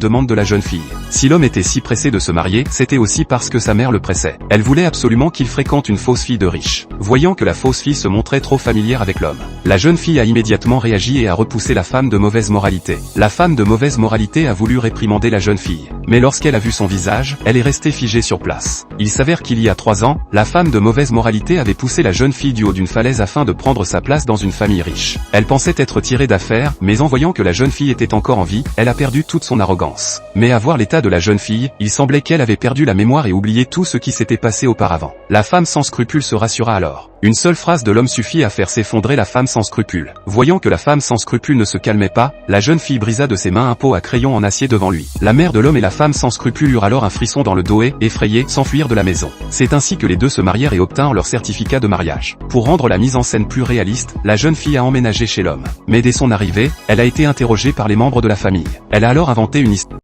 demande de la jeune fille. Si l'homme était si pressé de se marier, c'était aussi parce que sa mère le pressait. Elle voulait absolument qu'il fréquente une fausse fille de riche. Voyant que la fausse fille se montrait trop familière avec l'homme, la jeune fille a immédiatement réagi et a repoussé la femme de mauvaise moralité. La femme de mauvaise moralité a voulu réprimander la jeune fille, mais lorsqu'elle a vu son visage, elle est restée figée sur place. Il s'avère qu'il y a 3 ans, la femme de mauvaise moralité avait poussé la jeune fille du haut d'une falaise afin de prendre sa place dans une famille riche. Elle pensait être tirée d'affaire, mais en voyant que la jeune fille était encore en vie, elle a perdu toute son arrogance. Mais à voir l'état de la jeune fille, il semblait qu'elle avait perdu la mémoire et oublié tout ce qui s'était passé auparavant. La femme sans scrupules se rassura alors. Une seule phrase de l'homme suffit à faire s'effondrer la femme sans scrupules. Voyant que la femme sans scrupules ne se calmait pas, la jeune fille brisa de ses mains un pot à crayon en acier devant lui. La mère de l'homme et la femme sans scrupules eurent alors un frisson dans le dos et, effrayés, s'enfuirent de la maison. C'est ainsi que les deux se marièrent et obtinrent leur certificat de mariage. Pour rendre la mise en scène plus réaliste, la jeune fille a emménagé chez l'homme. Mais dès son arrivée, elle a été interrogée par les membres de la famille. Elle a alors inventé une